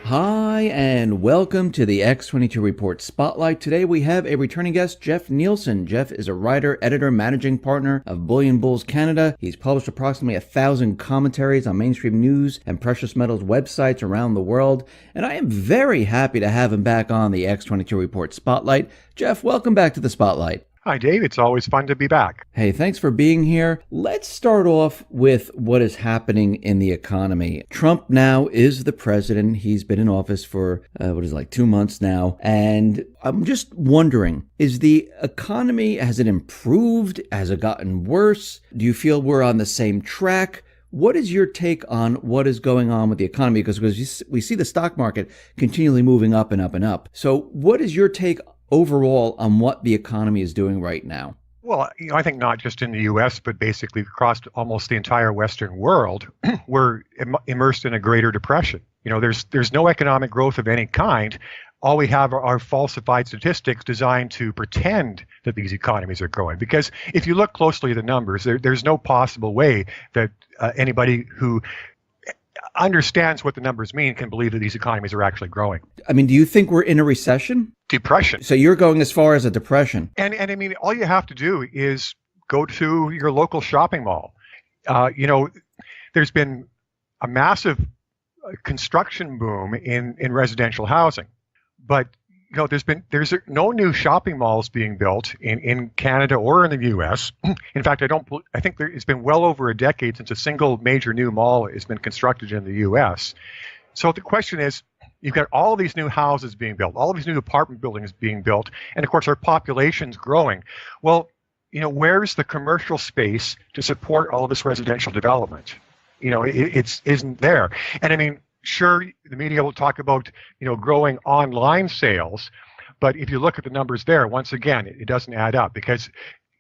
Hi, and welcome to the X22 Report Spotlight. Today we have a returning guest, Jeff Nielson. Jeff is a writer, editor, managing partner of Bullion Bulls Canada. He's published approximately 1,000 commentaries on mainstream news and precious metals websites around the world, and I am very happy to have him back on the X22 Report Spotlight. Jeff, welcome back to the Spotlight. Hi, Dave. It's always fun to be back. Hey, thanks for being here. Let's start off with what is happening in the economy. Trump now is the president. He's been in office for, 2 months now. And I'm just wondering, is the economy, has it improved? Has it gotten worse? Do you feel we're on the same track? What is your take on what is going on with the economy? Because we see the stock market continually moving up and up and up. So what is your take overall on what the economy is doing right now? Well, I think not just in the U.S., but basically across almost the entire Western world, we're immersed in a greater depression. There's no economic growth of any kind. All we have are falsified statistics designed to pretend that these economies are growing. Because if you look closely at the numbers, there's no possible way that anybody who understands what the numbers mean can believe that these economies are actually growing. I mean, do you think we're in a recession? Depression. So you're going as far as a depression. And I mean, all you have to do is go to your local shopping mall. There's been a massive construction boom in residential housing, but there's no new shopping malls being built in Canada or in the U.S. In fact, I think it's been well over a decade since a single major new mall has been constructed in the U.S. So the question is, you've got all these new houses being built, all of these new apartment buildings being built, and of course our population's growing. Well, where's the commercial space to support all of this residential development? It isn't there. And I mean, sure, the media will talk about, growing online sales, but if you look at the numbers there, once again, it doesn't add up, because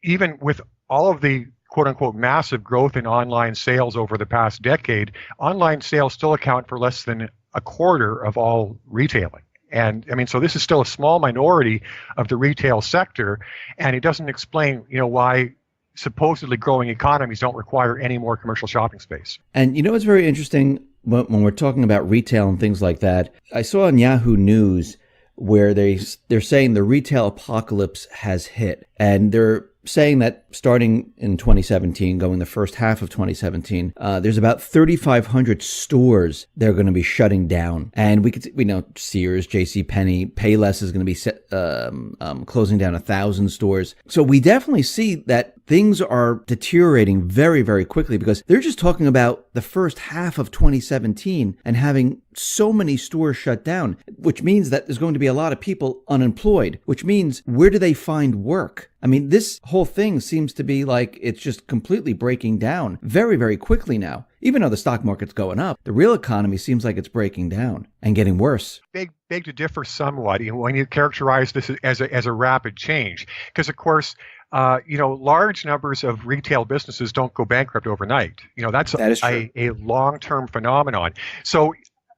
even with all of the quote-unquote massive growth in online sales over the past decade, online sales still account for less than a quarter of all retailing. And I mean, so this is still a small minority of the retail sector, and it doesn't explain, why supposedly growing economies don't require any more commercial shopping space. And it's very interesting when we're talking about retail and things like that. I saw on Yahoo News where they're saying the retail apocalypse has hit, and they're saying that starting in 2017, going the first half of 2017, there's about 3,500 stores that are going to be shutting down. And we know Sears, JCPenney, Payless is going to be closing down 1,000 stores. So we definitely see that things are deteriorating very, very quickly, because they're just talking about the first half of 2017 and having so many stores shut down, which means that there's going to be a lot of people unemployed, which means where do they find work? I mean, this whole thing seems to be like it's just completely breaking down very, very quickly now. Even though the stock market's going up, the real economy seems like it's breaking down and getting worse. Beg to differ somewhat when you characterize this as a rapid change, because of course, large numbers of retail businesses don't go bankrupt overnight. That is a long-term phenomenon. So,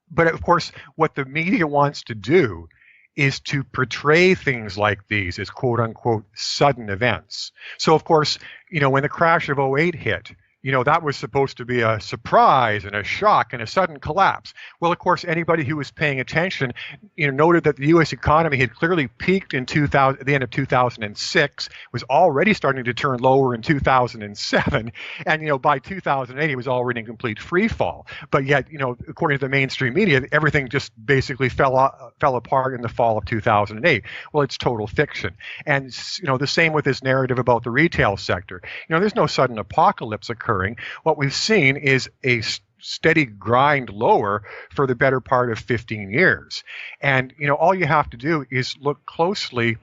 but of course, what the media wants to do is to portray things like these as quote-unquote sudden events. So, of course, when the crash of '08 hit, that was supposed to be a surprise and a shock and a sudden collapse. Well, of course, anybody who was paying attention, noted that the U.S. economy had clearly peaked at the end of 2006, was already starting to turn lower in 2007, and by 2008 it was already in complete free fall. But yet, according to the mainstream media, everything just basically fell apart in the fall of 2008. Well, it's total fiction. And the same with this narrative about the retail sector. There's no sudden apocalypse occurring. What we've seen is a steady grind lower for the better part of 15 years. And, all you have to do is look closely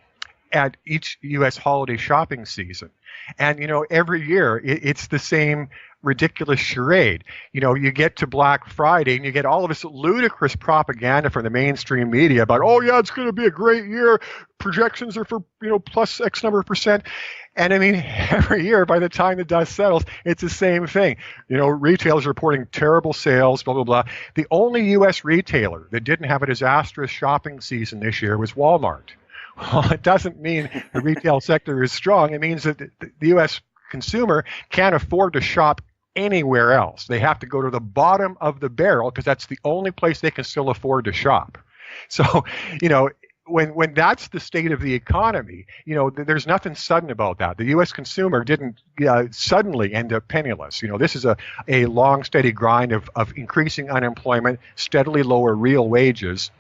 at each U.S. holiday shopping season. And, every year it's the same ridiculous charade. You get to Black Friday and you get all of this ludicrous propaganda from the mainstream media about, oh yeah, it's going to be a great year. Projections are for, plus X number of percent. And I mean, every year, by the time the dust settles, it's the same thing. Retailers reporting terrible sales, blah, blah, blah. The only U.S. retailer that didn't have a disastrous shopping season this year was Walmart. Well, it doesn't mean the retail sector is strong. It means that the U.S. consumer can't afford to shop anywhere else. They have to go to the bottom of the barrel because that's the only place they can still afford to shop. So, you know, when that's the state of the economy, you know, there's nothing sudden about that. The U.S. consumer didn't suddenly end up penniless. You know, this is a long, steady grind of increasing unemployment, steadily lower real wages,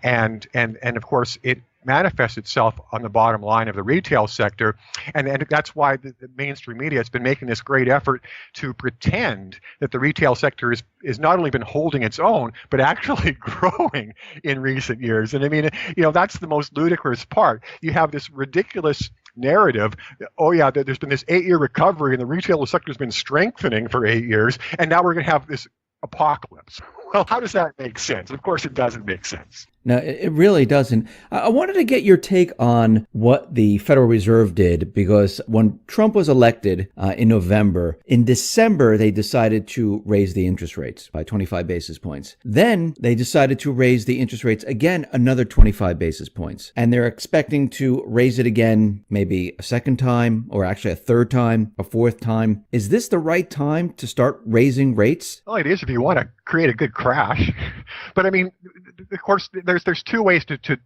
and of course it manifests itself on the bottom line of the retail sector. And that's why the mainstream media has been making this great effort to pretend that the retail sector is not only been holding its own, but actually growing in recent years. And I mean, you know, that's the most ludicrous part. You have this ridiculous narrative, oh yeah, there's been this 8-year recovery and the retail sector has been strengthening for 8 years, and now we're going to have this apocalypse. Well, how does that make sense? Of course it doesn't make sense. No, it really doesn't. I wanted to get your take on what the Federal Reserve did, because when Trump was elected in November, in December, they decided to raise the interest rates by 25 basis points. Then they decided to raise the interest rates again, another 25 basis points. And they're expecting to raise it again, maybe a second time, or actually a third time, a fourth time. Is this the right time to start raising rates? Well, it is if you want to create a good crash. But I mean, of course, there's two ways to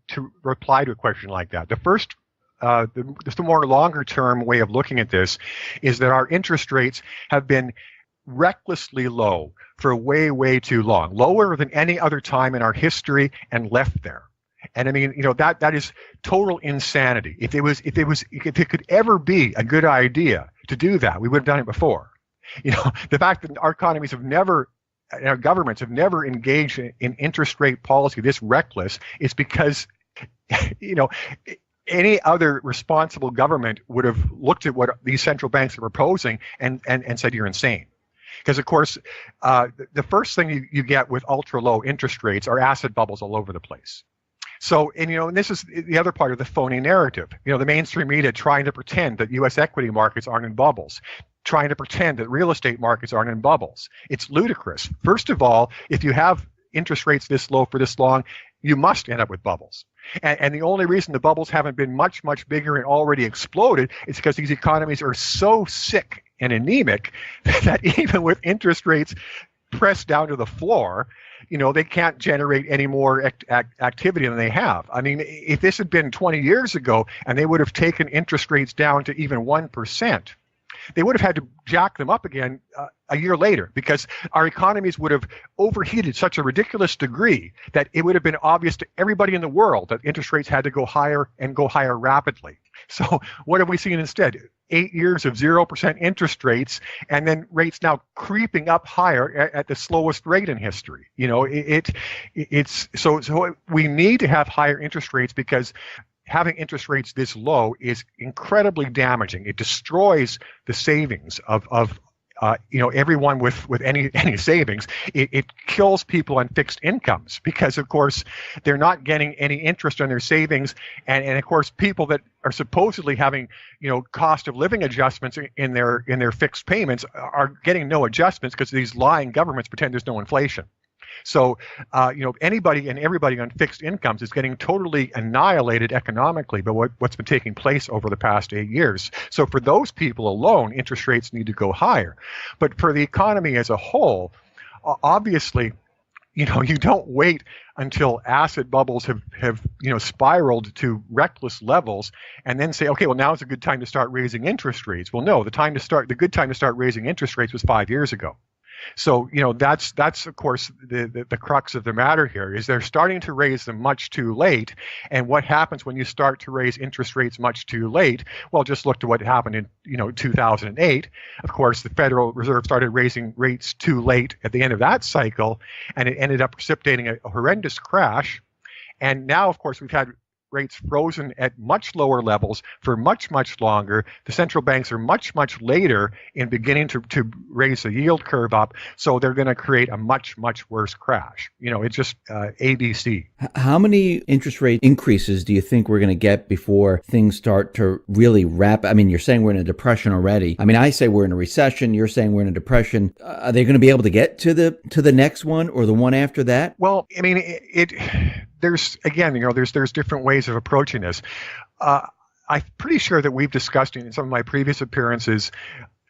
reply to a question like that. The first, the more longer term way of looking at this is that our interest rates have been recklessly low for way, way too long, lower than any other time in our history, and left there. And I mean, you know, that is total insanity. If it could ever be a good idea to do that, we would have done it before. You know, the fact that our economies have never, our governments have never engaged in interest rate policy this reckless is because, you know, any other responsible government would have looked at what these central banks are proposing and said, you're insane. Because, of course, the first thing you get with ultra low interest rates are asset bubbles all over the place. So, and you know, and this is the other part of the phony narrative. You know, the mainstream media trying to pretend that U.S. equity markets aren't in bubbles, trying to pretend that real estate markets aren't in bubbles. It's ludicrous. First of all, if you have interest rates this low for this long, you must end up with bubbles. And the only reason the bubbles haven't been much, much bigger and already exploded is because these economies are so sick and anemic that even with interest rates pressed down to the floor, you know, they can't generate any more activity than they have. I mean, if this had been 20 years ago and they would have taken interest rates down to even 1%, they would have had to jack them up again a year later, because our economies would have overheated such a ridiculous degree that it would have been obvious to everybody in the world that interest rates had to go higher and go higher rapidly. So what have we seen instead? 8 years of 0% interest rates, and then rates now creeping up higher at the slowest rate in history. You know, it's so we need to have higher interest rates, because having interest rates this low is incredibly damaging. It destroys the savings of you know, everyone with any savings. It kills people on fixed incomes, because of course they're not getting any interest on their savings, and of course people that are supposedly having, you know, cost of living adjustments in their fixed payments are getting no adjustments because these lying governments pretend there's no inflation. So, you know, anybody and everybody on fixed incomes is getting totally annihilated economically by what's been taking place over the past 8 years. So for those people alone, interest rates need to go higher. But for the economy as a whole, obviously, you know, you don't wait until asset bubbles have you know, spiraled to reckless levels and then say, okay, well, now is a good time to start raising interest rates. Well, no, the good time to start raising interest rates was 5 years ago. So, you know, that's of course the crux of the matter here, is they're starting to raise them much too late. And what happens when you start to raise interest rates much too late? Well, just look to what happened in, you know, 2008. Of course, the Federal Reserve started raising rates too late at the end of that cycle, and it ended up precipitating a horrendous crash. And now, of course, we've had rates frozen at much lower levels for much, much longer. The central banks are much, much later in beginning to raise the yield curve up. So they're going to create a much, much worse crash. You know, it's just ABC. How many interest rate increases do you think we're going to get before things start to really wrap? I mean, you're saying we're in a depression already. I mean, I say we're in a recession. You're saying we're in a depression. Are they going to be able to get to the next one or the one after that? Well, I mean, there's, again, you know, there's different ways of approaching this. I'm pretty sure that we've discussed in some of my previous appearances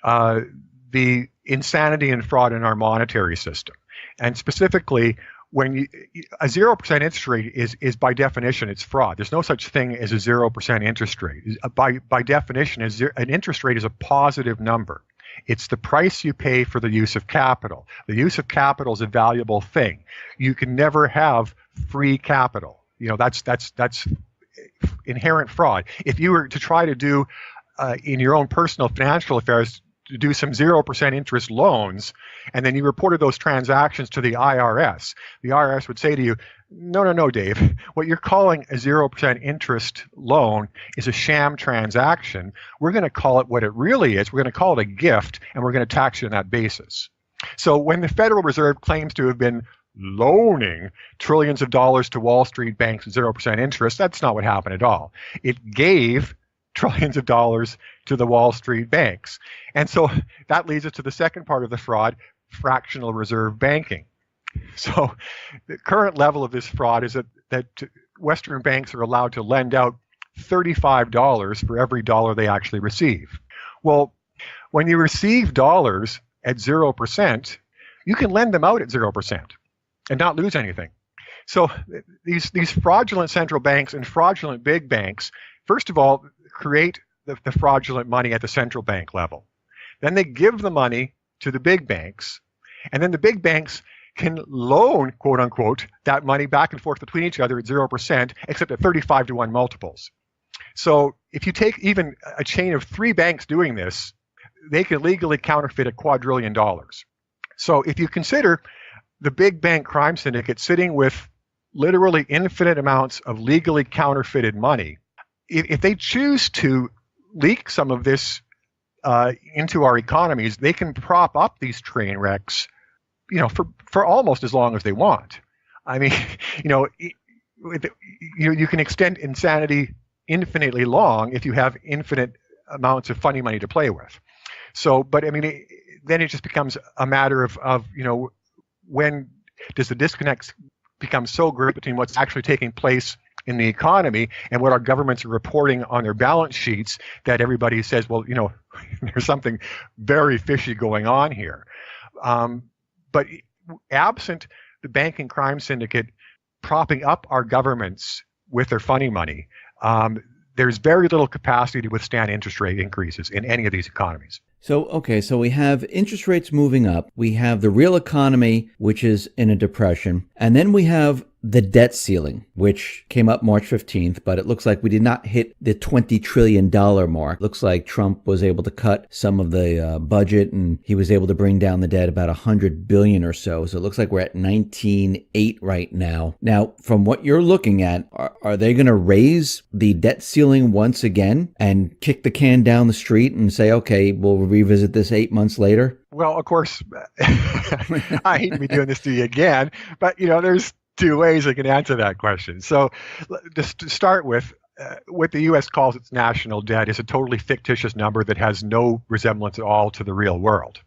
the insanity and fraud in our monetary system. And specifically, when a 0% interest rate is by definition, it's fraud. There's no such thing as a 0% interest rate. By definition, an interest rate is a positive number. It's the price you pay for the use of capital. The use of capital is a valuable thing. You can never have free capital. That's inherent fraud. If you were to try to do in your own personal financial affairs, to do some 0% interest loans, and then you reported those transactions to the IRS would say to you, no, Dave, what you're calling a 0% interest loan is a sham transaction. We're going to call it what it really is. We're going to call it a gift, and we're going to tax you on that basis. So when the Federal Reserve claims to have been loaning trillions of dollars to Wall Street banks at 0% interest, that's not what happened at all. It gave trillions of dollars to the Wall Street banks. And so that leads us to the second part of the fraud, fractional reserve banking. So the current level of this fraud is that Western banks are allowed to lend out $35 for every dollar they actually receive. Well, when you receive dollars at 0%, you can lend them out at 0% and not lose anything. So these fraudulent central banks and fraudulent big banks, first of all, create the fraudulent money at the central bank level. Then they give the money to the big banks, and then the big banks can loan, quote unquote, that money back and forth between each other at 0%, except at 35-to-1 multiples. So if you take even a chain of 3 banks doing this, they can legally counterfeit $1 quadrillion. So if you consider the big bank crime syndicate sitting with literally infinite amounts of legally counterfeited money, if they choose to leak some of this into our economies, they can prop up these train wrecks, for almost as long as they want. I mean, you can extend insanity infinitely long if you have infinite amounts of funny money to play with. So, but I mean, then it just becomes a matter of when does the disconnect become so great between what's actually taking place in the economy and what our governments are reporting on their balance sheets that everybody says, well, there's something very fishy going on here. But absent the banking crime syndicate propping up our governments with their funny money, there's very little capacity to withstand interest rate increases in any of these economies. So we have interest rates moving up. We have the real economy, which is in a depression. And then we have the debt ceiling, which came up March 15th, but it looks like we did not hit the $20 trillion mark. Looks like Trump was able to cut some of the budget, and he was able to bring down the debt about $100 billion or so. So it looks like we're at 19.8 right now. Now, from what you're looking at, are they going to raise the debt ceiling once again and kick the can down the street and say, okay, we'll revisit this 8 months later? Well, of course, I hate to be doing this to you again, but there's 2 ways I can answer that question. So just to start with, what the U.S. calls its national debt is a totally fictitious number that has no resemblance at all to the real world.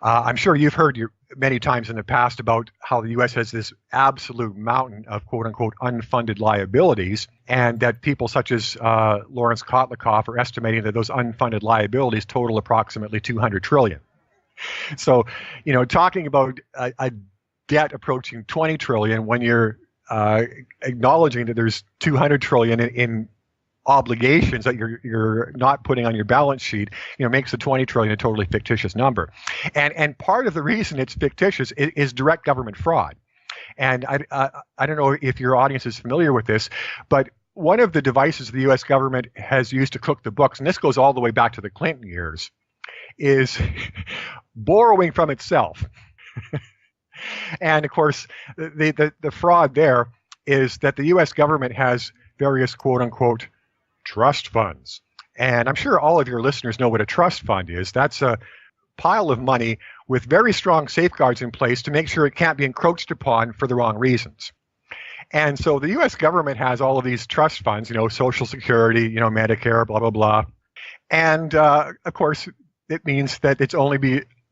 I'm sure you've heard many times in the past about how the U.S. has this absolute mountain of quote-unquote unfunded liabilities, and that people such as Lawrence Kotlikoff are estimating that those unfunded liabilities total approximately $200 trillion. So, talking about a debt approaching $20 trillion when you're acknowledging that there's $200 trillion in obligations that you're not putting on your balance sheet, makes the $20 trillion a totally fictitious number. And part of the reason it's fictitious is direct government fraud. And I don't know if your audience is familiar with this, but one of the devices the U.S. government has used to cook the books, and this goes all the way back to the Clinton years, is borrowing from itself. And of course, the fraud there is that the U.S. government has various quote-unquote trust funds. And I'm sure all of your listeners know what a trust fund is. That's a pile of money with very strong safeguards in place to make sure it can't be encroached upon for the wrong reasons. And so the U.S. government has all of these trust funds, Social Security, Medicare, blah, blah, blah. And of course, it means that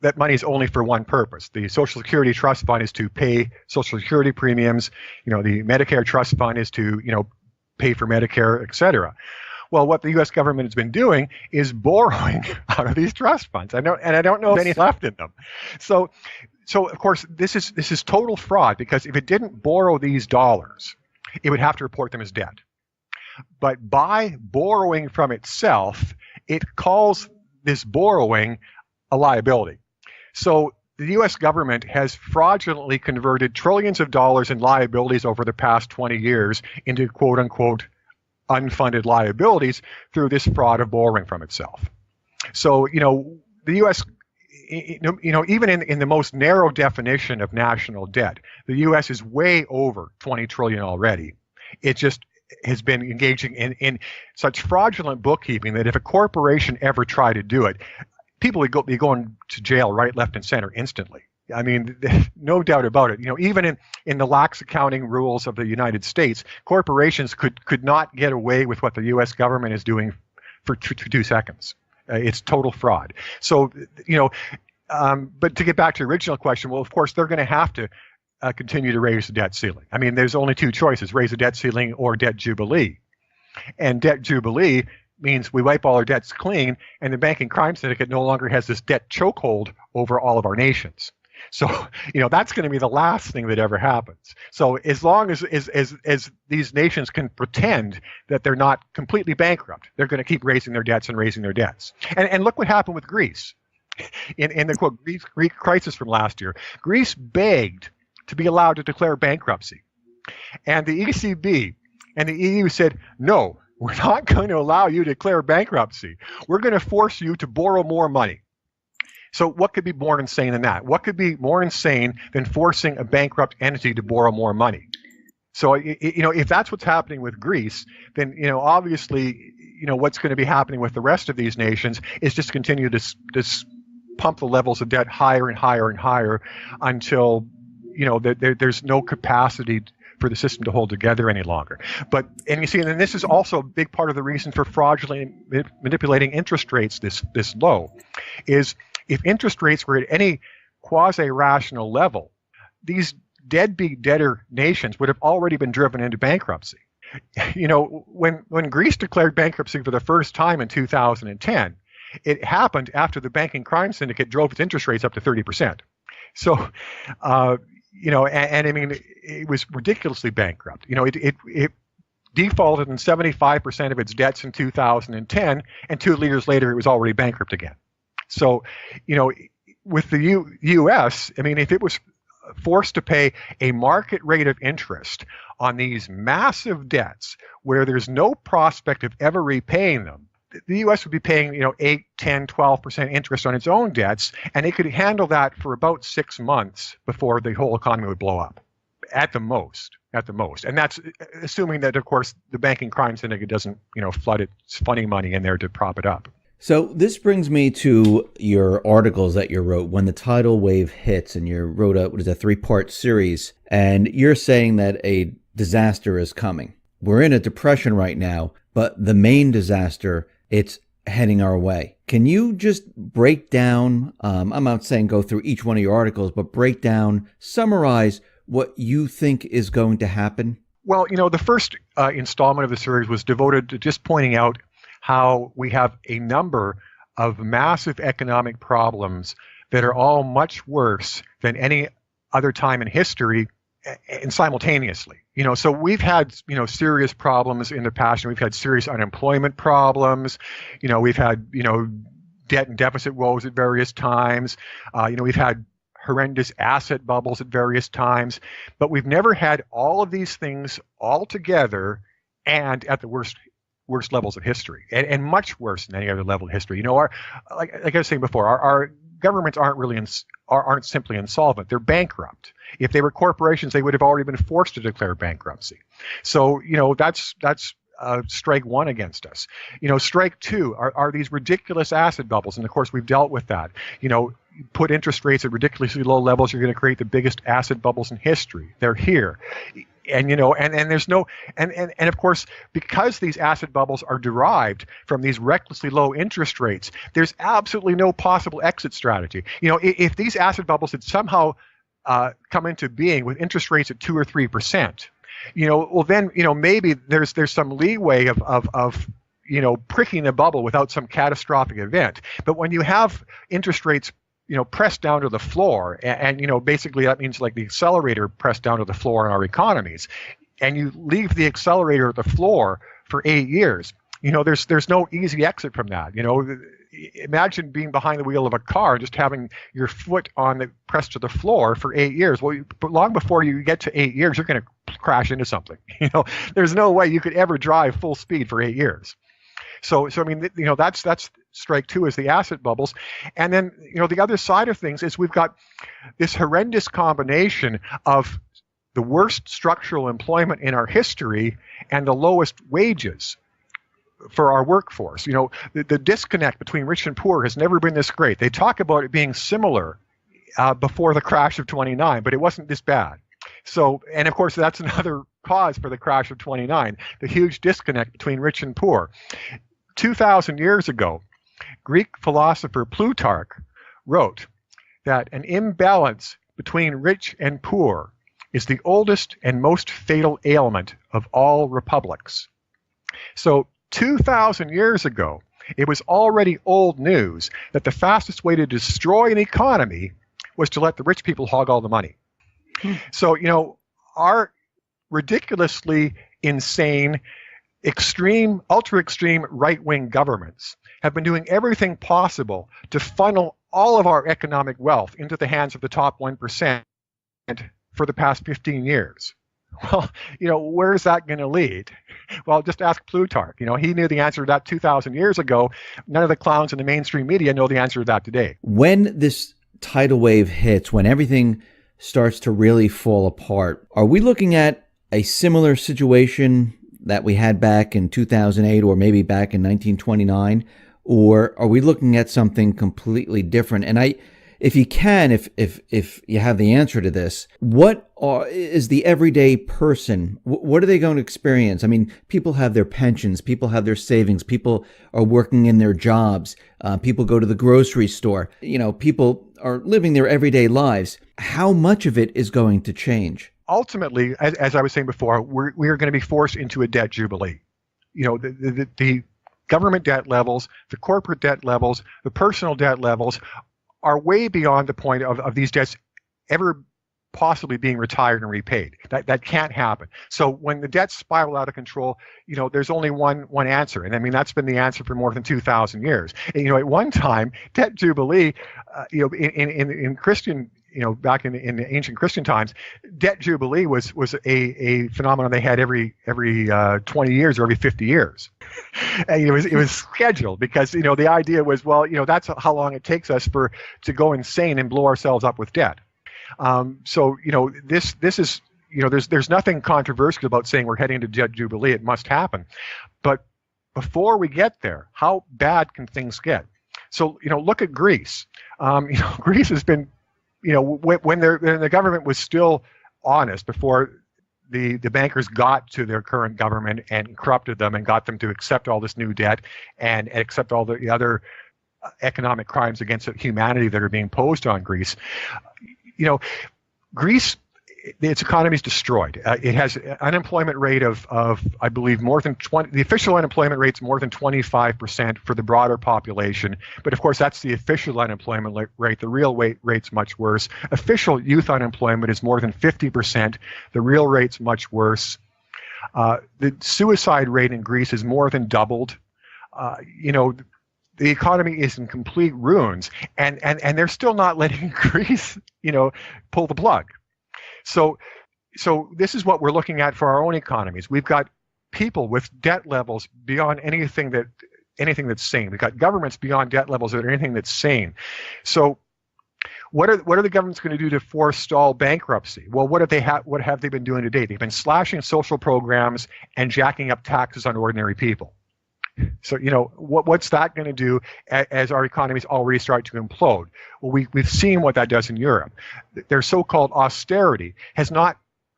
that money is only for one purpose. The Social Security Trust Fund is to pay Social Security premiums. The Medicare Trust Fund is to, pay for Medicare, et cetera. Well, what the U.S. government has been doing is borrowing out of these trust funds. I don't know if any left in them. So of course, this is total fraud, because if it didn't borrow these dollars, it would have to report them as debt. But by borrowing from itself, it calls this borrowing a liability. So the U.S. government has fraudulently converted trillions of dollars in liabilities over the past 20 years into quote unquote unfunded liabilities through this fraud of borrowing from itself. So, the U.S., even in the most narrow definition of national debt, the U.S. is way over 20 trillion already. It just has been engaging in such fraudulent bookkeeping that if a corporation ever tried to do it, people would be going to jail right, left, and center instantly. I mean, no doubt about it. Even in the lax accounting rules of the United States, corporations could not get away with what the U.S. government is doing for 2 seconds. It's total fraud. So, but to get back to the original question, well, of course, they're going to have to continue to raise the debt ceiling. I mean, there's only 2 choices: raise the debt ceiling or debt jubilee. And debt jubilee means we wipe all our debts clean, and the banking crime syndicate no longer has this debt chokehold over all of our nations. So, that's going to be the last thing that ever happens. So as long as these nations can pretend that they're not completely bankrupt, they're going to keep raising their debts and raising their debts. And look what happened with Greece. In the quote Greek crisis from last year, Greece begged to be allowed to declare bankruptcy. And the ECB and the EU said, no, we're not going to allow you to declare bankruptcy. We're going to force you to borrow more money. So what could be more insane than that? What could be more insane than forcing a bankrupt entity to borrow more money? So, if that's what's happening with Greece, then, obviously, what's going to be happening with the rest of these nations is just continue to pump the levels of debt higher and higher and higher until, there's no capacity for the system to hold together any longer. And you see, and this is also a big part of the reason for fraudulently manipulating interest rates this low, is if interest rates were at any quasi-rational level, these deadbeat debtor nations would have already been driven into bankruptcy. When Greece declared bankruptcy for the first time in 2010, it happened after the banking crime syndicate drove its interest rates up to 30%. So, and I mean, it was ridiculously bankrupt. It defaulted in 75% of its debts in 2010, and 2 years later, it was already bankrupt again. So, with the U.S., I mean, if it was forced to pay a market rate of interest on these massive debts where there's no prospect of ever repaying them, the U.S. would be paying, 8, 10, 12% interest on its own debts, and it could handle that for about 6 months before the whole economy would blow up, at the most. And that's assuming that, of course, the banking crime syndicate doesn't, flood its funding money in there to prop it up. So this brings me to your articles that you wrote when the tidal wave hits, and you wrote a 3-part series, and you're saying that a disaster is coming. We're in a depression right now, but the main disaster, it's heading our way. Can you just break down, I'm not saying go through each one of your articles, but break down, summarize what you think is going to happen? Well, the first installment of the series was devoted to just pointing out how we have a number of massive economic problems that are all much worse than any other time in history, and simultaneously. So we've had, serious problems in the past. We've had serious unemployment problems. We've had, debt and deficit woes at various times. We've had horrendous asset bubbles at various times. But we've never had all of these things all together and at the worst levels of history, and much worse than any other level of history. Like I was saying before, our governments aren't simply insolvent; they're bankrupt. If they were corporations, they would have already been forced to declare bankruptcy. So that's strike one against us. Strike two are these ridiculous asset bubbles, and of course we've dealt with that. Put interest rates at ridiculously low levels, you're going to create the biggest asset bubbles in history. They're here. And and there's no and of course, because these asset bubbles are derived from these recklessly low interest rates, there's absolutely no possible exit strategy. If these asset bubbles had somehow come into being with interest rates at 2 or 3%, well then maybe there's some leeway of pricking the bubble without some catastrophic event. But when you have interest rates, pressed down to the floor, and basically that means like the accelerator pressed down to the floor in our economies, and you leave the accelerator at the floor for 8 years, there's no easy exit from that. Imagine being behind the wheel of a car and just having your foot pressed to the floor for 8 years. Well, long before you get to 8 years, you're going to crash into something. There's no way you could ever drive full speed for 8 years. So I mean, that's strike two, is the asset bubbles. And then, the other side of things is we've got this horrendous combination of the worst structural employment in our history and the lowest wages for our workforce. The disconnect between rich and poor has never been this great. They talk about it being similar before the crash of 29, but it wasn't this bad. So, and of course, that's another cause for the crash of 29, the huge disconnect between rich and poor. 2,000 years ago, Greek philosopher Plutarch wrote that an imbalance between rich and poor is the oldest and most fatal ailment of all republics. So 2,000 years ago, it was already old news that the fastest way to destroy an economy was to let the rich people hog all the money. So, our ridiculously insane, extreme, ultra-extreme right-wing governments have been doing everything possible to funnel all of our economic wealth into the hands of the top 1% for the past 15 years. Well, where is that going to lead? Well, just ask Plutarch. He knew the answer to that 2,000 years ago. None of the clowns in the mainstream media know the answer to that today. When this tidal wave hits, when everything starts to really fall apart, are we looking at a similar situation that we had back in 2008 or maybe back in 1929? Or are we looking at something completely different? And if you can, if you have the answer to this, what is the everyday person? What are they going to experience? I mean, people have their pensions, people have their savings, people are working in their jobs, people go to the grocery store, people are living their everyday lives. How much of it is going to change? Ultimately, as I was saying before, we are going to be forced into a debt jubilee. The government debt levels, the corporate debt levels, the personal debt levels are way beyond the point of these debts ever possibly being retired and repaid. That can't happen. So when the debts spiral out of control, there's only one answer. And I mean, that's been the answer for more than 2,000 years. And, at one time, debt jubilee, in Christian, back in the ancient Christian times, debt jubilee was a phenomenon they had every 20 years or every 50 years. And it was scheduled because the idea was, well, that's how long it takes us to go insane and blow ourselves up with debt. So this is there's nothing controversial about saying we're heading to debt jubilee. It must happen, but before we get there, how bad can things get? So look at Greece. Greece has been when the government was still honest, before the bankers got to their current government and corrupted them and got them to accept all this new debt and accept all the other economic crimes against humanity that are being posed on Greece. Greece, its economy is destroyed. It has an unemployment rate of I believe more than 20. The official unemployment rate is more than 25% for the broader population. But of course, that's the official unemployment rate. The real rate's much worse. Official youth unemployment is more than 50%. The real rate's much worse. The suicide rate in Greece is more than doubled. The economy is in complete ruins, and they're still not letting Greece, pull the plug. So this is what we're looking at for our own economies. We've got people with debt levels beyond anything that's sane. We've got governments beyond debt levels that are anything that's sane. So what are the governments going to do to forestall bankruptcy? Well, what have they been doing to date? They've been slashing social programs and jacking up taxes on ordinary people. So, what's that going to do as our economies already start to implode? Well, we've seen what that does in Europe. Their so-called austerity has not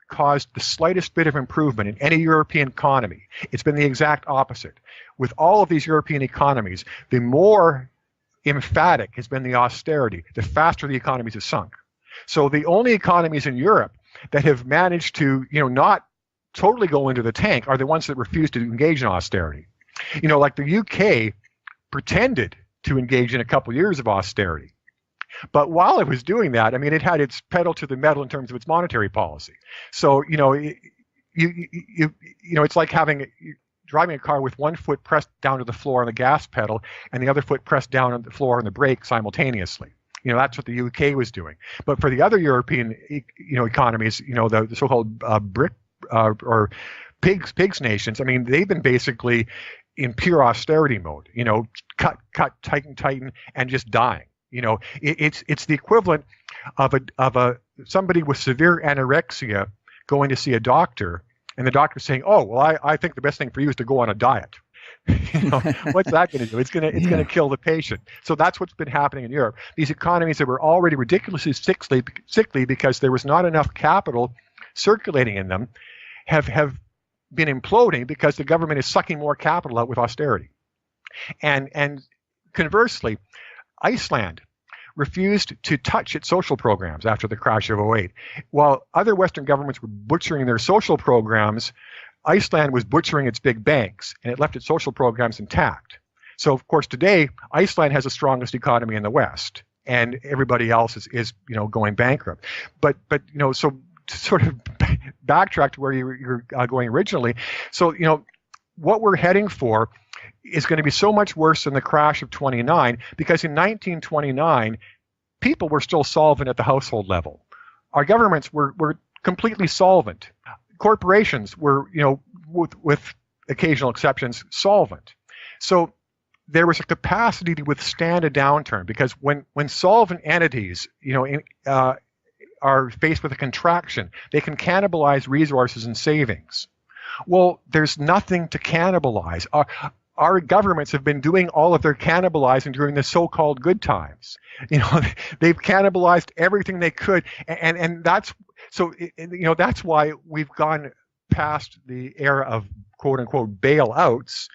caused the slightest bit of improvement in any European economy. It's been the exact opposite. With all of these European economies, the more emphatic has been the austerity, the faster the economies have sunk. So the only economies in Europe that have managed to, not totally go into the tank are the ones that refuse to engage in austerity. Like the UK pretended to engage in a couple years of austerity. But while it was doing that, I mean, it had its pedal to the metal in terms of its monetary policy. So, it's like driving a car with one foot pressed down to the floor on the gas pedal and the other foot pressed down on the floor on the brake simultaneously. That's what the UK was doing. But for the other European, economies, the so-called BRIC or pigs nations, I mean, they've been basically in pure austerity mode. Cut, tighten, and just dying. It's the equivalent of somebody with severe anorexia going to see a doctor, and the doctor saying, "Oh, well, I think the best thing for you is to go on a diet." What's that going to do? It's going to kill the patient. So that's what's been happening in Europe. These economies that were already ridiculously sickly because there was not enough capital circulating in them have been imploding because the government is sucking more capital out with austerity. And conversely, Iceland refused to touch its social programs after the crash of '08. While other Western governments were butchering their social programs, Iceland was butchering its big banks, and it left its social programs intact. So, of course, today, Iceland has the strongest economy in the West, and everybody else is going bankrupt. But so to sort of backtrack to where you're going originally, so, what we're heading for is going to be so much worse than the crash of '29, because in 1929, people were still solvent at the household level. Our governments were completely solvent. Corporations were, with occasional exceptions, solvent. So there was a capacity to withstand a downturn, because when solvent entities, are faced with a contraction, they can cannibalize resources and savings. Well, there's nothing to cannibalize. Our governments have been doing all of their cannibalizing during the so-called good times. They've cannibalized everything they could, and that's so. That's why we've gone past the era of quote unquote bailouts,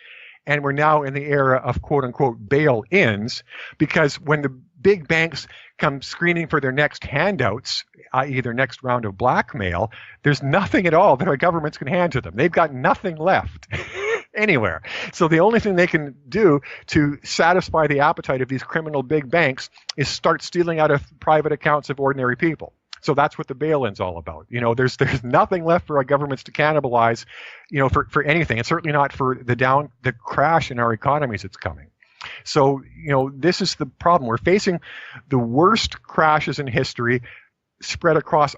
and we're now in the era of quote unquote bail-ins, because when the big banks come screaming for their next handouts, i.e. their next round of blackmail, there's nothing at all that our governments can hand to them. They've got nothing left anywhere. So the only thing they can do to satisfy the appetite of these criminal big banks is start stealing out of private accounts of ordinary people. So that's what the bail-in's all about. There's nothing left for our governments to cannibalize, for anything, and certainly not for the crash in our economies that's coming. So, this is the problem. We're facing the worst crashes in history spread across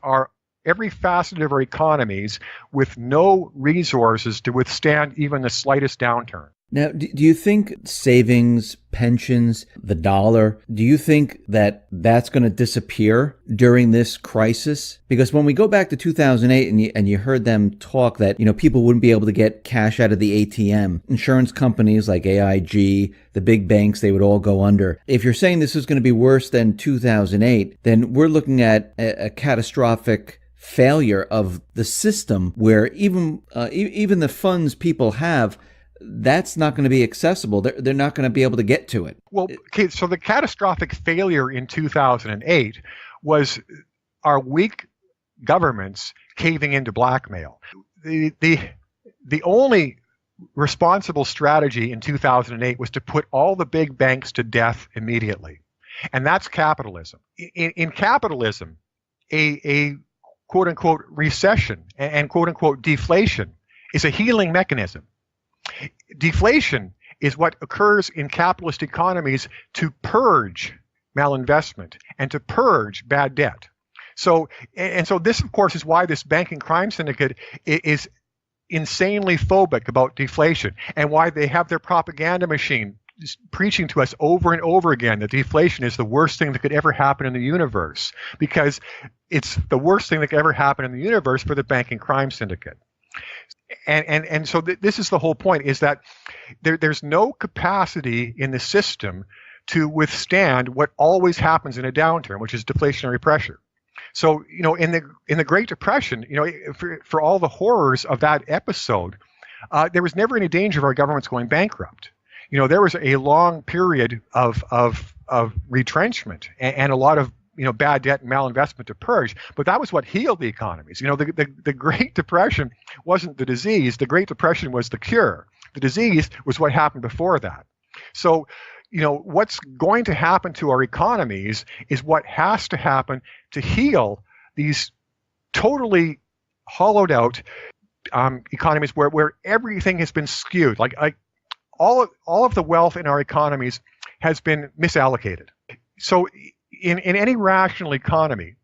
every facet of our economies, with no resources to withstand even the slightest downturn. Now, do you think savings, pensions, the dollar, do you think that that's going to disappear during this crisis? Because when we go back to 2008 and you heard them talk that, people wouldn't be able to get cash out of the ATM, insurance companies like AIG, the big banks, they would all go under. If you're saying this is going to be worse than 2008, then we're looking at a catastrophic failure of the system, where even the funds people have, that's not going to be accessible. They're not going to be able to get to it. Well, okay, so the catastrophic failure in 2008 was our weak governments caving into blackmail. The only responsible strategy in 2008 was to put all the big banks to death immediately. And that's capitalism. In capitalism, a quote-unquote recession and quote-unquote deflation is a healing mechanism. Deflation is what occurs in capitalist economies to purge malinvestment and to purge bad debt. So this, of course, is why this banking crime syndicate is insanely phobic about deflation, and why they have their propaganda machine preaching to us over and over again that deflation is the worst thing that could ever happen in the universe, because it's the worst thing that could ever happen in the universe for the banking crime syndicate. And so this is the whole point, is that there's no capacity in the system to withstand what always happens in a downturn, which is deflationary pressure. So, in the Great Depression, for all the horrors of that episode, there was never any danger of our governments going bankrupt. There was a long period of retrenchment and a lot of bad debt and malinvestment to purge, but that was what healed the economies. The Great Depression wasn't the disease. The Great Depression was the cure, The disease was what happened before that. So, what's going to happen to our economies is what has to happen to heal these totally hollowed out economies where everything has been skewed. Like all of the wealth in our economies has been misallocated. So in any rational economy,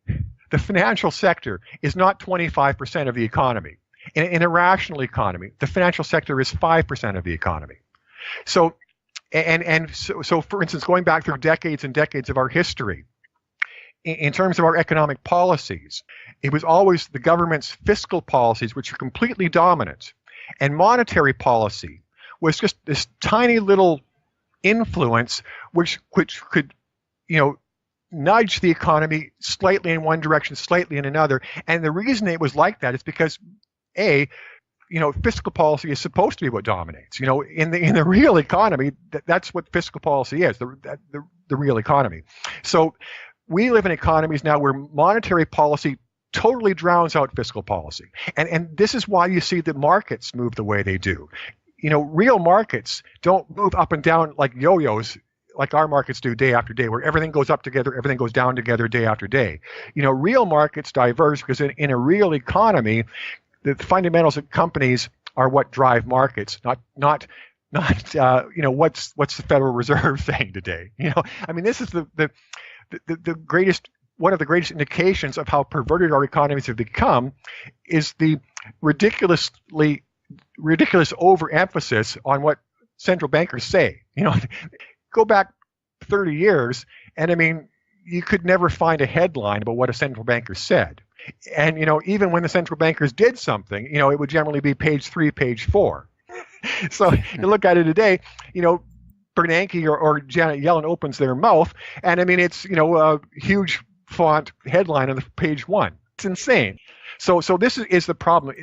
the financial sector is not 25% of the economy. In a rational economy, the financial sector is 5% of the economy. So, so for instance, going back through decades and decades of our history, in terms of our economic policies, it was always the government's fiscal policies which are completely dominant, and monetary policy was just this tiny little influence which could, nudge the economy slightly in one direction, slightly in another. And the reason it was like that is because, fiscal policy is supposed to be what dominates. In the real economy, that's what fiscal policy is, the real economy. So we live in economies now where monetary policy totally drowns out fiscal policy. And this is why you see the markets move the way they do. Real markets don't move up and down like yo-yos like our markets do day after day, where everything goes up together, everything goes down together day after day. Real markets diverge because in a real economy, the fundamentals of companies are what drive markets, not what's the Federal Reserve saying today. This is the greatest, one of the greatest indications of how perverted our economies have become is the ridiculous overemphasis on what central bankers say. Go back 30 years, and you could never find a headline about what a central banker said. And, even when the central bankers did something, it would generally be page 3, page 4. So you look at it today, Bernanke or Janet Yellen opens their mouth, and it's, a huge font headline on the page 1. It's insane. So this is the problem.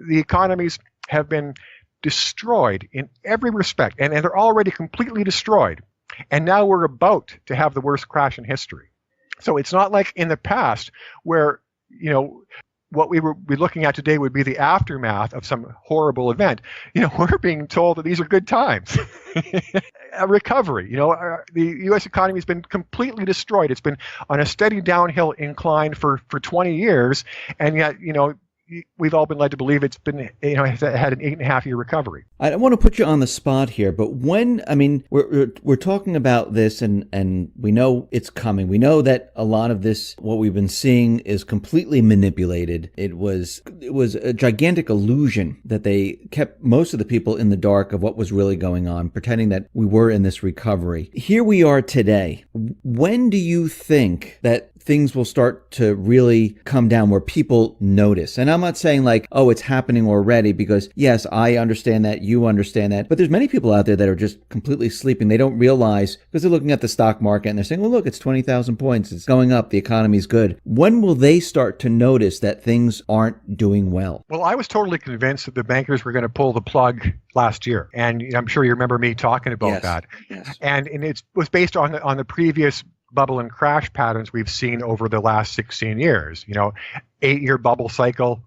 The economies have been destroyed in every respect, and they're already completely destroyed. And now we're about to have the worst crash in history. So it's not like in the past where, what we would be looking at today would be the aftermath of some horrible event. We're being told that these are good times. A recovery. The U.S. economy has been completely destroyed. It's been on a steady downhill incline for 20 years, and yet, we've all been led to believe it's been, has had an 8.5-year recovery. I don't want to put you on the spot here, but we're talking about this and we know it's coming. We know that a lot of this, what we've been seeing, is completely manipulated. It was a gigantic illusion that they kept most of the people in the dark of what was really going on, pretending that we were in this recovery. Here we are today. When do you think that things will start to really come down where people notice? And I'm not saying like, oh, it's happening already, because yes, I understand that, you understand that, but there's many people out there that are just completely sleeping. They don't realize, because they're looking at the stock market and they're saying, well, look, it's 20,000 points. It's going up. The economy's good. When will they start to notice that things aren't doing well? Well, I was totally convinced that the bankers were going to pull the plug last year. And I'm sure you remember me talking about that. Yes. And it was based on the previous bubble and crash patterns we've seen over the last 16 years. 8-year bubble cycle,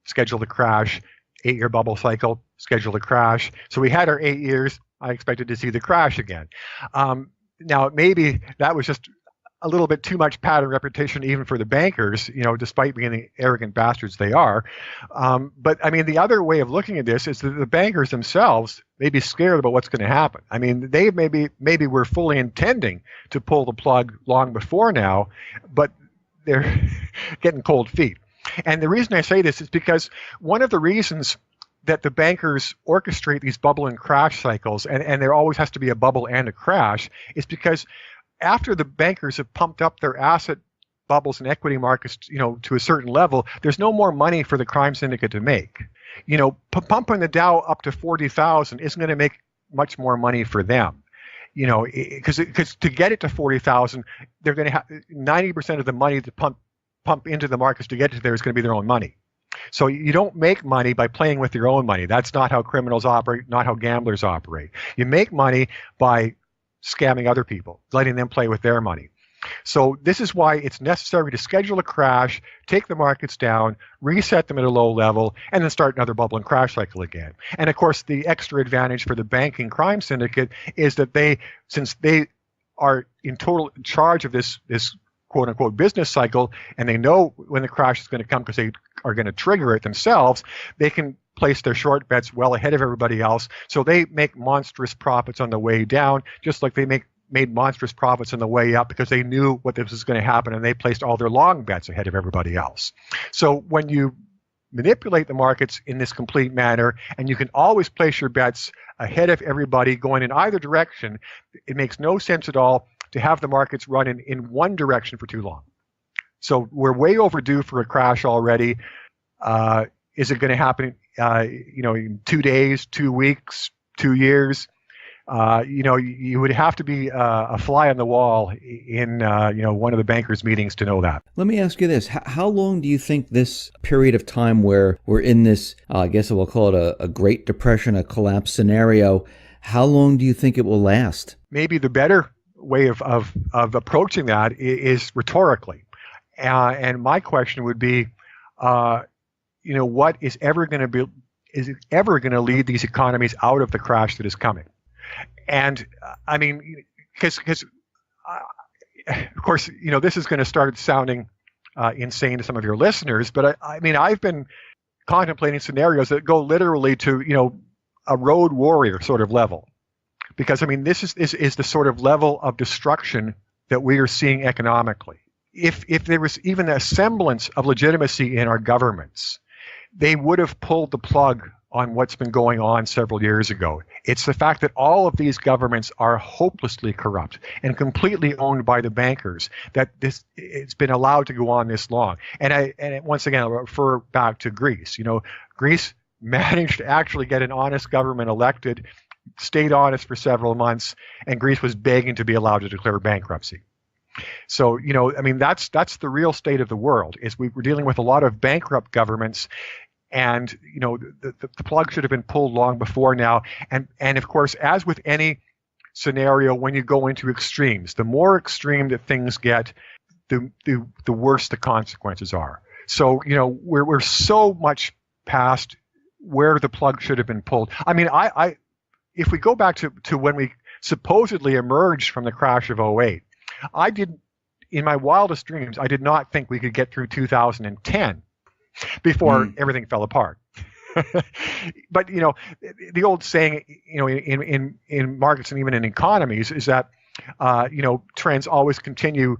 schedule to crash, 8-year bubble cycle, schedule to crash. So we had our 8 years. I expected to see the crash again. Now, maybe that was just a little bit too much pattern repetition even for the bankers, despite being the arrogant bastards they are. But the other way of looking at this is that the bankers themselves may be scared about what's going to happen. They maybe were fully intending to pull the plug long before now, but they're getting cold feet. And the reason I say this is because one of the reasons that the bankers orchestrate these bubble and crash cycles, and there always has to be a bubble and a crash, is because after the bankers have pumped up their asset bubbles and equity markets, to a certain level, there's no more money for the crime syndicate to make. Pumping the Dow up to 40,000 isn't going to make much more money for them. Because to get it to 40,000, they're going to have 90% of the money to pump into the markets to get to there is going to be their own money. So you don't make money by playing with your own money. That's not how criminals operate, not how gamblers operate. You make money by scamming other people, letting them play with their money. So this is why it's necessary to schedule a crash, take the markets down, reset them at a low level, and then start another bubble and crash cycle again. And of course, the extra advantage for the banking crime syndicate is that since they are in total charge of this quote unquote business cycle, and they know when the crash is going to come because they are going to trigger it themselves, they can place their short bets well ahead of everybody else. So they make monstrous profits on the way down, just like they made monstrous profits on the way up because they knew what this was going to happen, and they placed all their long bets ahead of everybody else. So when you manipulate the markets in this complete manner, and you can always place your bets ahead of everybody going in either direction, it makes no sense at all to have the markets run in one direction for too long. So we're way overdue for a crash already. Is it going to happen in 2 days, 2 weeks, 2 years? You would have to be a fly on the wall in one of the bankers' meetings to know that. Let me ask you this. How long do you think this period of time where we're in this, I guess we'll call it a Great Depression, a collapse scenario, how long do you think it will last? Maybe the better way of approaching that is rhetorically. And my question would be, what is it ever going to lead these economies out of the crash that is coming? And I mean, because of course, this is going to start sounding insane to some of your listeners, but I mean, I've been contemplating scenarios that go literally to, a road warrior sort of level. Because I mean, this is the sort of level of destruction that we are seeing economically. If there was even a semblance of legitimacy in our governments, they would have pulled the plug on what's been going on several years ago. It's the fact that all of these governments are hopelessly corrupt and completely owned by the bankers that it's been allowed to go on this long. And once again, I'll refer back to Greece. Greece managed to actually get an honest government elected, stayed honest for several months, and Greece was begging to be allowed to declare bankruptcy. So, I mean, that's the real state of the world, is we're dealing with a lot of bankrupt governments. And, the plug should have been pulled long before now. And of course, as with any scenario, when you go into extremes, the more extreme that things get, the worse the consequences are. So, we're so much past where the plug should have been pulled. I mean, if we go back to when we supposedly emerged from the crash of '08, in my wildest dreams, I did not think we could get through 2010 before everything fell apart. But the old saying, in markets and even in economies, is that trends always continue,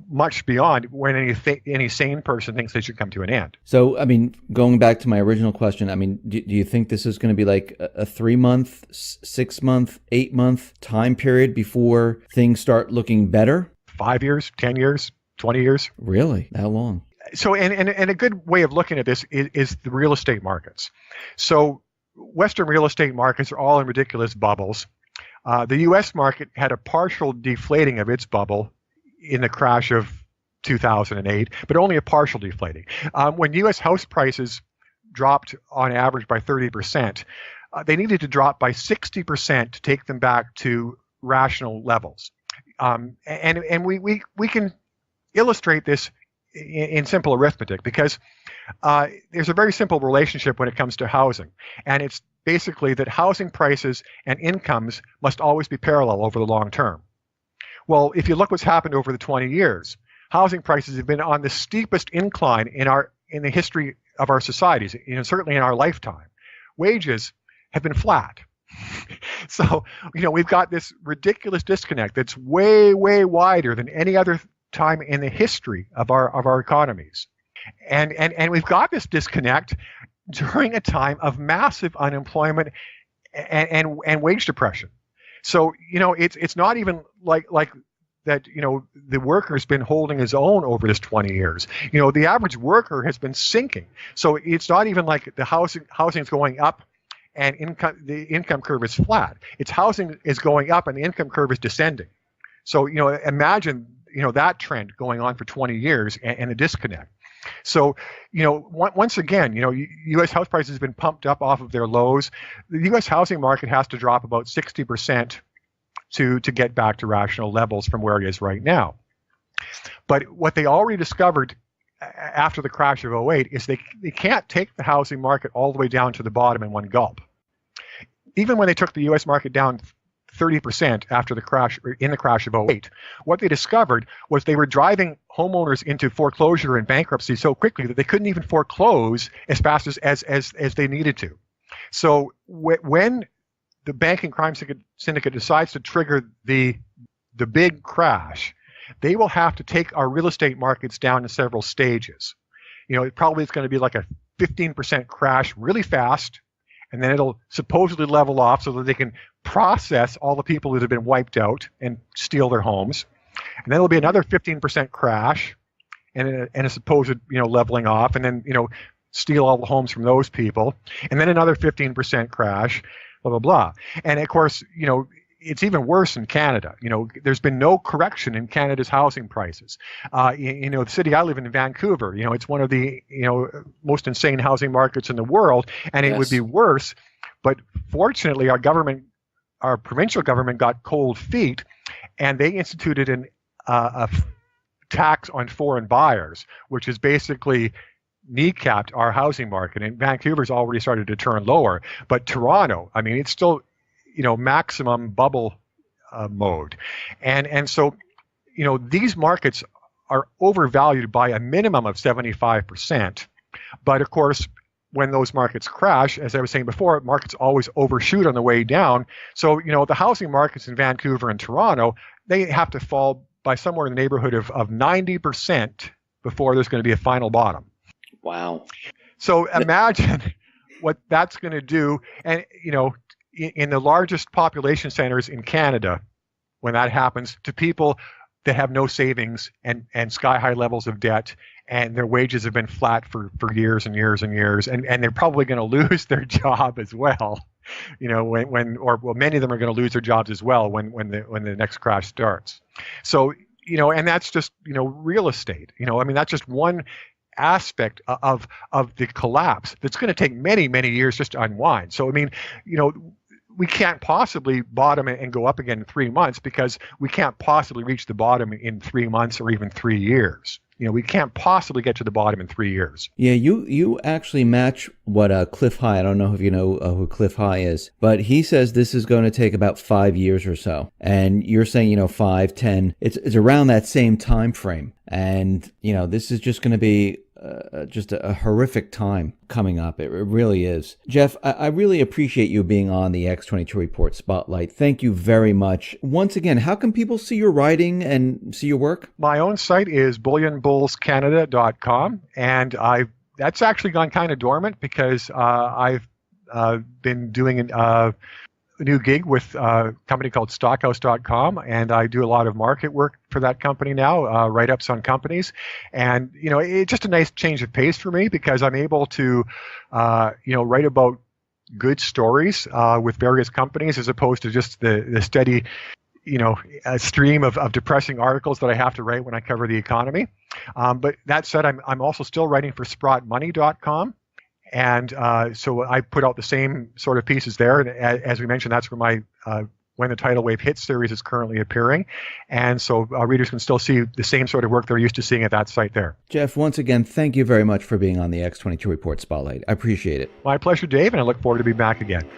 much beyond when any sane person thinks they should come to an end. So, I mean, going back to my original question, I mean, do you think this is going to be like a 3-month, 6-month, 8-month time period before things start looking better? 5 years, 10 years, 20 years? Really? That long? So, and a good way of looking at this is the real estate markets. So Western real estate markets are all in ridiculous bubbles. The U.S. market had a partial deflating of its bubble in the crash of 2008, but only a partial deflating. When U.S. house prices dropped on average by 30%, they needed to drop by 60% to take them back to rational levels. And we can illustrate this in simple arithmetic, because there's a very simple relationship when it comes to housing. And it's basically that housing prices and incomes must always be parallel over the long term. Well, if you look what's happened over the 20 years, housing prices have been on the steepest incline in the history of our societies, certainly in our lifetime. Wages have been flat. So, we've got this ridiculous disconnect that's way, way wider than any other time in the history of our economies. And we've got this disconnect during a time of massive unemployment and wage depression. So, it's not even like that, the worker's been holding his own over this 20 years. The average worker has been sinking. So it's not even like the housing is going up and the income curve is flat. It's housing is going up and the income curve is descending. So, imagine, that trend going on for 20 years and a disconnect. So, once again, U.S. house prices have been pumped up off of their lows. The U.S. housing market has to drop about 60% to get back to rational levels from where it is right now. But what they already discovered after the crash of '08 is they can't take the housing market all the way down to the bottom in one gulp. Even when they took the U.S. market down 30% after the crash, or in the crash of '08, what they discovered was they were driving homeowners into foreclosure and bankruptcy so quickly that they couldn't even foreclose as fast as they needed to. So when the banking crime syndicate decides to trigger the big crash, they will have to take our real estate markets down in several stages. It probably is going to be like a 15% crash really fast, and then it'll supposedly level off so that they can process all the people that have been wiped out and steal their homes. And then it'll be another 15% crash and a supposed leveling off, and then steal all the homes from those people, and then another 15% crash, blah blah blah. And of course, it's even worse in Canada. There's been no correction in Canada's housing prices. The city I live in Vancouver, it's one of the most insane housing markets in the world, and it would be worse. But fortunately, our provincial government got cold feet, and they instituted a tax on foreign buyers, which is basically kneecapped our housing market. And Vancouver's already started to turn lower, but Toronto, it's still maximum bubble mode. And so, these markets are overvalued by a minimum of 75%. But of course, when those markets crash, as I was saying before, markets always overshoot on the way down. So, the housing markets in Vancouver and Toronto, they have to fall by somewhere in the neighborhood of 90% before there's going to be a final bottom. Wow. So imagine what that's going to do. And, in the largest population centers in Canada, when that happens to people that have no savings and sky high levels of debt, and their wages have been flat for years and years and years, and they're probably going to lose their job as well. Many of them are going to lose their jobs as well when the next crash starts. So, and that's just, real estate. That's just one aspect of the collapse that's going to take many, many years just to unwind. So, we can't possibly bottom and go up again in 3 months, because we can't possibly reach the bottom in 3 months or even 3 years. We can't possibly get to the bottom in 3 years. Yeah, you actually match what Cliff High, I don't know if you know who Cliff High is, but he says this is going to take about 5 years or so. And you're saying, 5, 10, it's around that same time frame. And, this is just going to be just a horrific time coming up. It really is. Jeff, I really appreciate you being on the X22 Report Spotlight. Thank you very much. Once again, how can people see your writing and see your work? My own site is bullionbullscanada.com, and that's actually gone kind of dormant because I've been doing a new gig with a company called stockhouse.com, and I do a lot of market work for that company now, write-ups on companies. And, it's just a nice change of pace for me, because I'm able to, write about good stories with various companies, as opposed to just the steady, a stream of depressing articles that I have to write when I cover the economy. But that said, I'm also still writing for SprottMoney.com. And so I put out the same sort of pieces there. And as we mentioned, that's where my When the Tidal Wave Hits series is currently appearing. And so our readers can still see the same sort of work they're used to seeing at that site there. Jeff, once again, thank you very much for being on the X22 Report Spotlight. I appreciate it. My pleasure, Dave, and I look forward to being back again.